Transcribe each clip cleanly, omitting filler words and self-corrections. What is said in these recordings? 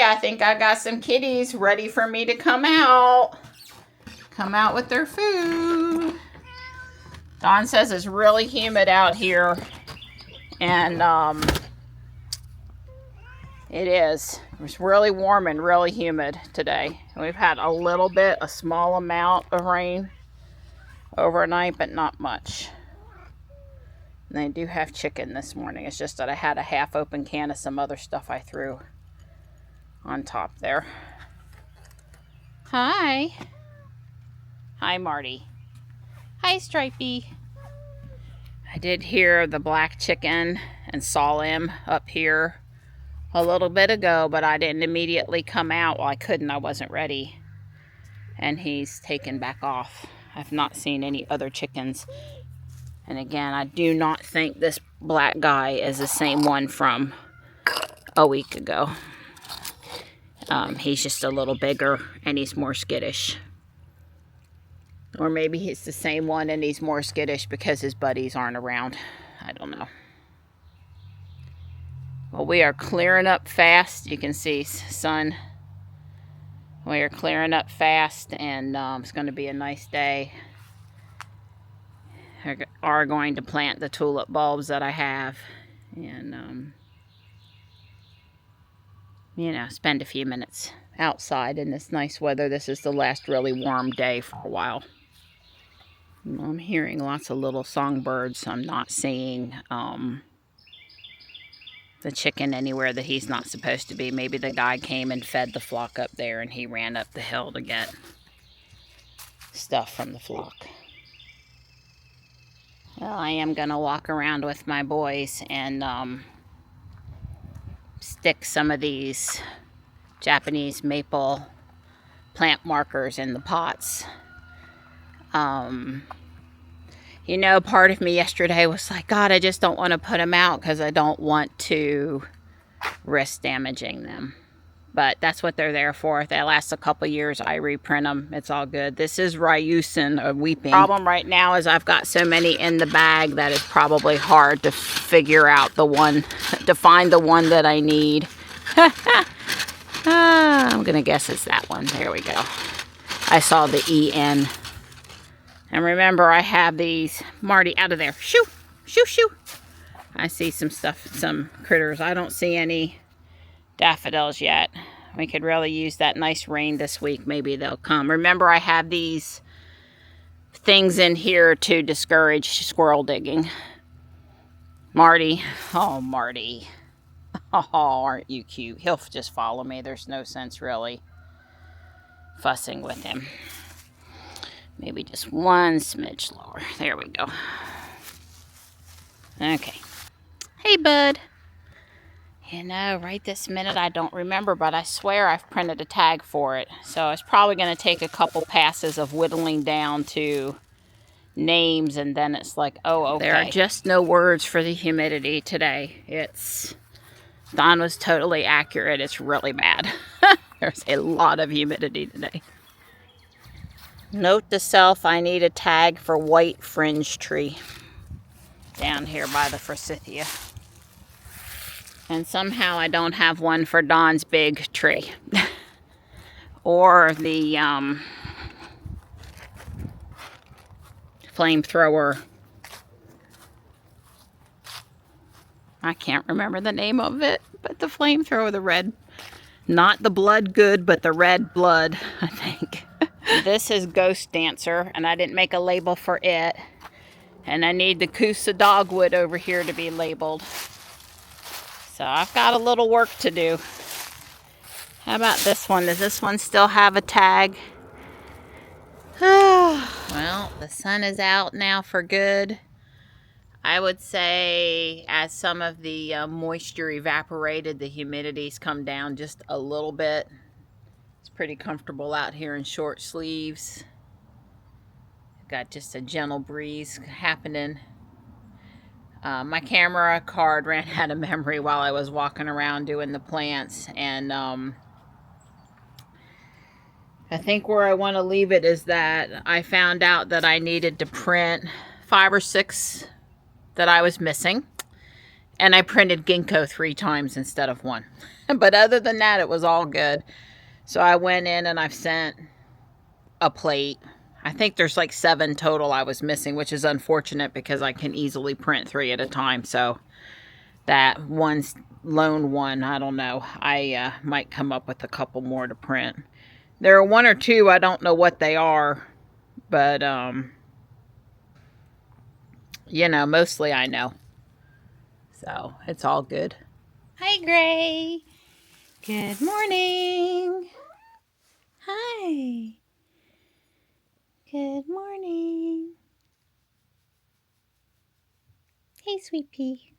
I think I got some kitties ready for me to come out. Come out with their food. Dawn says it's really humid out here. And it is. It's really warm and really humid today. We've had a small amount of rain overnight, but not much. And I do have chicken this morning. It's just that I had a half open can of some other stuff I threw on top there. Hi. Hi, Marty. Hi, Stripey. I did hear the black chicken and saw him up here a little bit ago, but I didn't immediately come out. Well, I couldn't. I wasn't ready. And he's taken back off. I've not seen any other chickens. And again, I do not think this black guy is the same one from a week ago. He's just a little bigger and he's more skittish. Or maybe he's the same one and he's more skittish because his buddies aren't around. I don't know. Well, we are clearing up fast. You can see sun. We are clearing up fast, and it's going to be a nice day. We are going to plant the tulip bulbs that I have, and you know, spend a few minutes outside in this nice weather. This is the last really warm day for a while. I'm hearing lots of little songbirds. I'm not seeing the chicken anywhere that he's not supposed to be. Maybe the guy came and fed the flock up there and he ran up the hill to get stuff from the flock. Well, I am going to walk around with my boys and stick some of these Japanese maple plant markers in the pots. You know, part of me yesterday was like, God, I just don't want to put them out because I don't want to risk damaging them. But that's what they're there for. If they last a couple years, I reprint them. It's all good. This is Ryusin, a weeping. The problem right now is I've got so many in the bag that it's probably hard to figure out the one, to find the one that I need. I'm going to guess it's that one. There we go. I saw the EN. And remember, I have these, Marty, out of there. Shoo, shoo, shoo. I see some stuff, some critters. I don't see any daffodils yet. We could really use that nice rain this week. Maybe they'll come. Remember, I have these things in here to discourage squirrel digging. Marty. Oh, Marty. Oh, aren't you cute? He'll just follow me. There's no sense really fussing with him. Maybe just one smidge lower. There we go. Okay. Hey, bud. You know, right this minute I don't remember, but I swear I've printed a tag for it. So it's probably going to take a couple passes of whittling down to names, and then it's like, oh, okay. There are just no words for the humidity today. Don was totally accurate. It's really bad. There's a lot of humidity today. Note to self, I need a tag for white fringe tree down here by the forsythia. And somehow I don't have one for Don's big tree. Or the flamethrower. I can't remember the name of it, but the flamethrower, the red, not the blood good, but the red blood, I think. This is Ghost Dancer, and I didn't make a label for it. And I need the Coosa dogwood over here to be labeled. So I've got a little work to do. How about this one? Does this one still have a tag? Well, the sun is out now for good. I would say as some of the moisture evaporated, the humidity's come down just a little bit. It's pretty comfortable out here in short sleeves. Got just a gentle breeze happening. My camera card ran out of memory while I was walking around doing the plants, and I think where I want to leave it is that I found out that I needed to print 5 or 6 that I was missing, And I printed ginkgo 3 times instead of 1. But other than that, it was all good. So I went in and I've sent a plate. I think there's like 7 total I was missing, which is unfortunate because I can easily print 3 at a time. So that one's lone one, I don't know. I might come up with a couple more to print. There are 1 or 2, I don't know what they are. But, you know, mostly I know. So it's all good. Hi, Gray. Good morning. Hi. Good morning. Hey, sweet pea.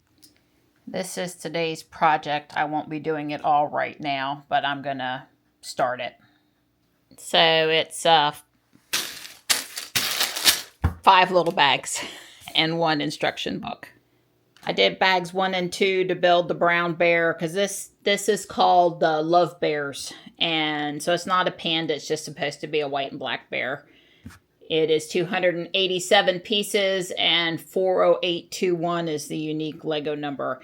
This is today's project. I won't be doing it all right now, but I'm going to start it. So it's 5 little bags and 1 instruction book. I did bags 1 and 2 to build the brown bear because this is called the Love Bears. And so it's not a panda, it's just supposed to be a white and black bear. It is 287 pieces and 40821 is the unique Lego number.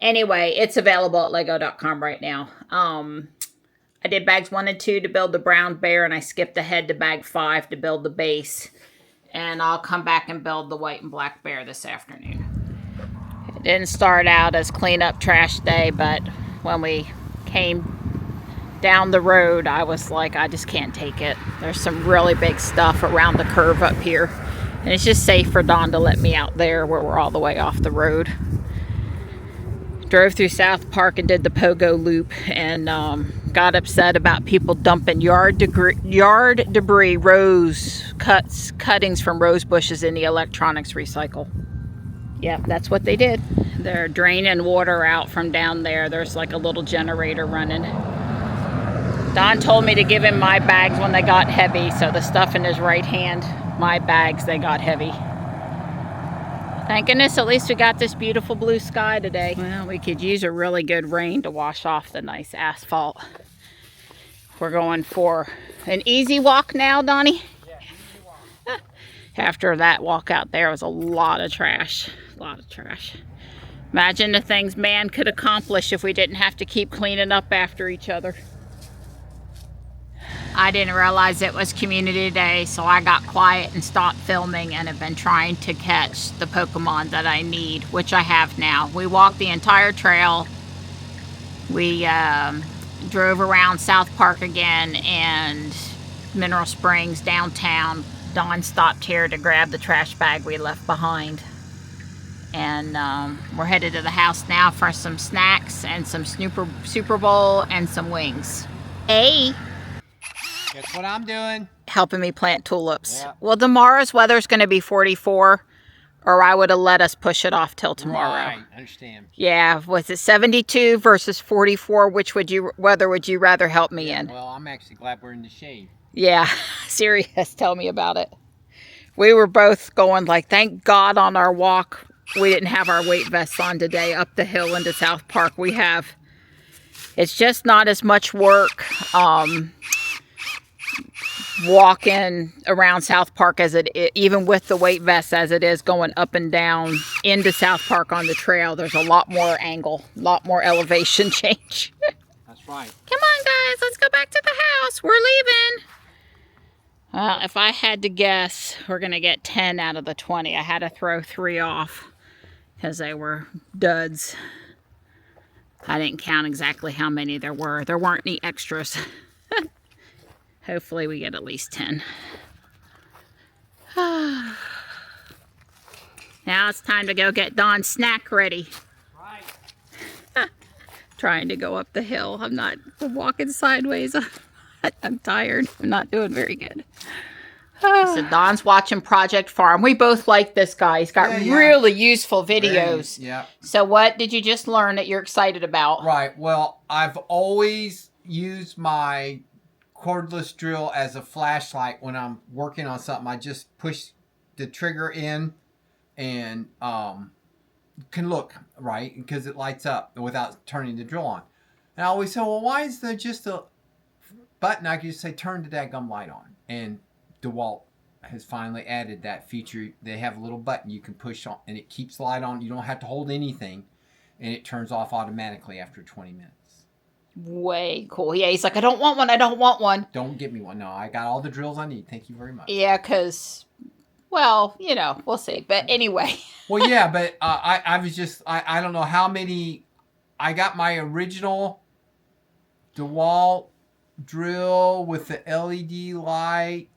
Anyway, it's available at lego.com right now. I did bags 1 and 2 to build the brown bear, and I skipped ahead to bag 5 to build the base. And I'll come back and build the white and black bear this afternoon. It didn't start out as cleanup trash day, but when we came down the road, I was like, I just can't take it. There's some really big stuff around the curve up here. And it's just safe for Dawn to let me out there where we're all the way off the road. Drove through South Park and did the pogo loop and got upset about people dumping yard debris, cuttings from rose bushes in the electronics recycle. Yep, that's what they did. They're draining water out from down there. There's like a little generator running. Don told me to give him my bags when they got heavy, so the stuff in his right hand, my bags, they got heavy. Thank goodness at least we got this beautiful blue sky today. Well, we could use a really good rain to wash off the nice asphalt. We're going for an easy walk now, Donnie? Yeah, easy walk. After that walk out there was a lot of trash. A lot of trash. Imagine the things man could accomplish if we didn't have to keep cleaning up after each other. I didn't realize it was community day, so I got quiet and stopped filming and have been trying to catch the Pokemon that I need, which I have now. We walked the entire trail. We drove around South Park again and Mineral Springs downtown. Dawn stopped here to grab the trash bag we left behind. And we're headed to the house now for some snacks and some Super Bowl and some wings. Hey! That's what I'm doing. Helping me plant tulips. Yeah. Well, tomorrow's weather's going to be 44, or I would have let us push it off till tomorrow. Right, understand. Yeah, was it 72 versus 44? Which weather would you rather help me in? Well, I'm actually glad we're in the shade. Yeah, serious. Tell me about it. We were both going like, thank God on our walk we didn't have our weight vests on today up the hill into South Park. It's just not as much work. Walking around South Park as even with the weight vest as it is going up and down into South Park on the trail. There's a lot more angle, a lot more elevation change. That's right. Come on, guys, let's go back to the house. We're leaving. Well, if I had to guess, we're going to get 10 out of the 20. I had to throw 3 off because they were duds. I didn't count exactly how many there were. There weren't any extras. Hopefully we get at least 10. Now it's time to go get Dawn's snack ready. Right. Trying to go up the hill. I'm walking sideways. I'm tired. I'm not doing very good. So Dawn's watching Project Farm. We both like this guy. He's got really useful videos. Yeah. So what did you just learn that you're excited about? Right. Well, I've always used my cordless drill as a flashlight when I'm working on something. I just push the trigger in and can look, right? Because it lights up without turning the drill on. And I always say, well, why is there just a button? I can just say, turn the daggum light on. And DeWalt has finally added that feature. They have a little button you can push on and it keeps the light on. You don't have to hold anything. and it turns off automatically after 20 minutes. Way cool. Yeah, he's like, I don't want one. I don't want one. Don't get me one. No, I got all the drills I need. Thank you very much. Yeah, because, well, you know, we'll see. But anyway. Well, yeah, but I was just, I don't know how many, I got my original DeWalt drill with the LED light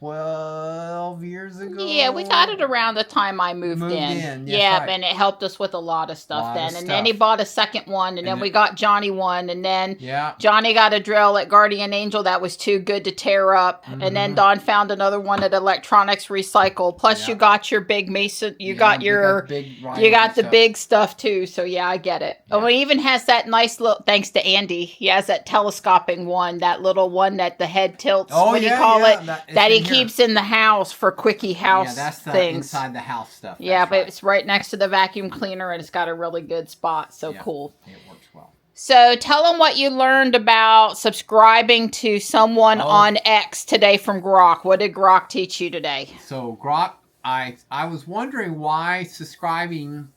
12 years ago. Yeah, we got it around the time I moved in. Yeah, right. And it helped us with a lot of stuff then. And then he bought a second one, and then we got Johnny one, and then Johnny got a drill at Guardian Angel that was too good to tear up. And then Don found another one at Electronics Recycle. Plus you got your big Mason, you got the big stuff too. So yeah, I get it. Oh, he even has that nice little, thanks to Andy, he has that telescoping one, that little one that the head tilts, what do you call it? That he keeps in the house for quickie house that's the things. Inside the house stuff. Yeah, but it's right next to the vacuum cleaner, and it's got a really good spot. So cool. It works well. So tell them what you learned about subscribing to someone on X today from Grok. What did Grok teach you today? So Grok, I was wondering why subscribing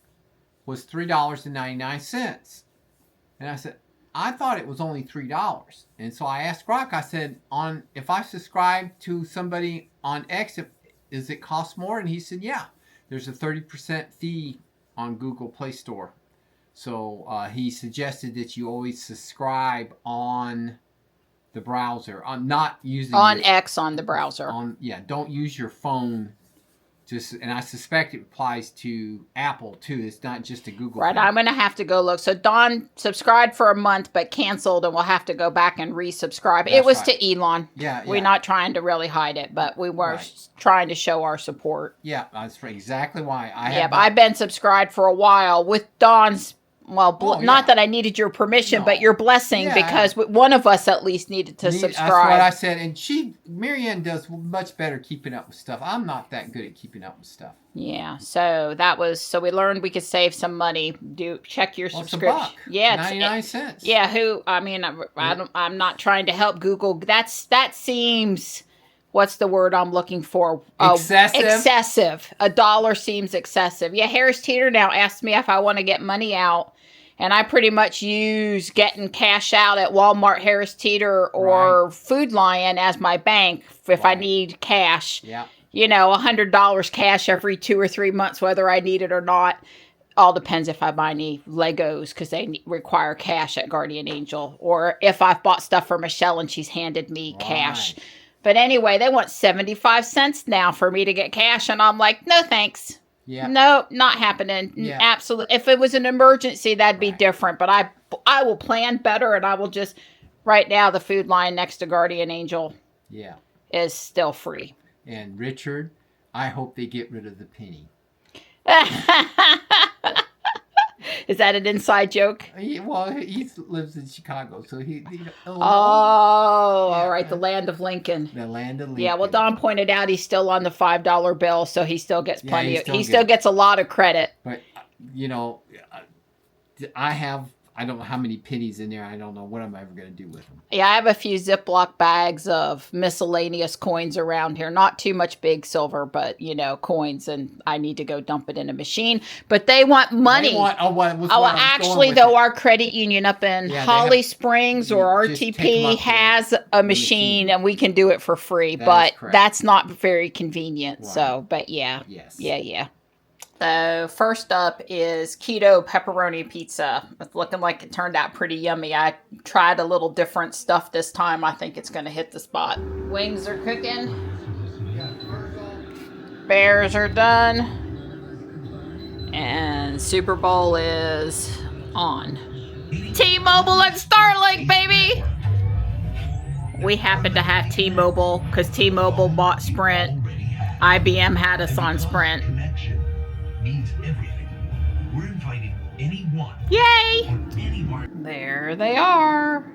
was $3.99, and I said, I thought it was only $3. And so I asked Grok, I said, if I subscribe to somebody on X, does it cost more? And he said, yeah, there's a 30% fee on Google Play Store. So he suggested that you always subscribe on the browser, not using X on the browser. Don't use your phone. And I suspect it applies to Apple too. It's not just a Google. Right, thing. I'm going to have to go look. So Don subscribed for a month but canceled, and we'll have to go back and resubscribe. It was to Elon. Yeah. We're not trying to really hide it, but we were trying to show our support. Yeah, that's exactly why. I've been subscribed for a while with Don's. Well, not that I needed your permission, but your blessing, because one of us at least needed to subscribe. That's what I said. And Marianne does much better keeping up with stuff. I'm not that good at keeping up with stuff. Yeah. So we learned we could save some money. Check your subscription. It's $1. Yeah. 99 cents. Yeah. I'm not trying to help Google. That seems, what's the word I'm looking for? Excessive. Excessive. $1 seems excessive. Yeah. Harris Teeter now asked me if I want to get money out. And I pretty much use getting cash out at Walmart, Harris Teeter, or Food Lion as my bank if I need cash. Yeah. You know, $100 cash every 2 or 3 months, whether I need it or not. All depends if I buy any Legos, because they require cash at Guardian Angel. Or if I've bought stuff for Michelle and she's handed me cash. But anyway, they want 75 cents now for me to get cash. And I'm like, no thanks. Yeah. No, not happening. Yeah. Absolutely. If it was an emergency, that'd be different. But I will plan better, and I will just, right now, the food line next to Guardian Angel is still free. And Richard, I hope they get rid of the penny. Is that an inside joke? He lives in Chicago, so all right, the land of Lincoln. The land of Lincoln. Yeah, well, Don pointed out he's still on the $5 bill, so he still gets plenty. He still gets a lot of credit. But I don't know how many pennies in there. I don't know what I'm ever going to do with them. Yeah, I have a few Ziploc bags of miscellaneous coins around here. Not too much big silver, but, coins. And I need to go dump it in a machine. But they want money. Our credit union up in Holly Springs or RTP has a machine, and we can do it for free. But that's not very convenient. Right. So, but yeah. Yes. Yeah. So first up is keto pepperoni pizza. It's looking like it turned out pretty yummy. I tried a little different stuff this time. I think it's going to hit the spot. Wings are cooking. Bears are done. And Super Bowl is on. T-Mobile and Starlink, baby! We happen to have T-Mobile because T-Mobile bought Sprint. IBM had us on Sprint. Means everything. We're inviting anyone. Yay! There they are.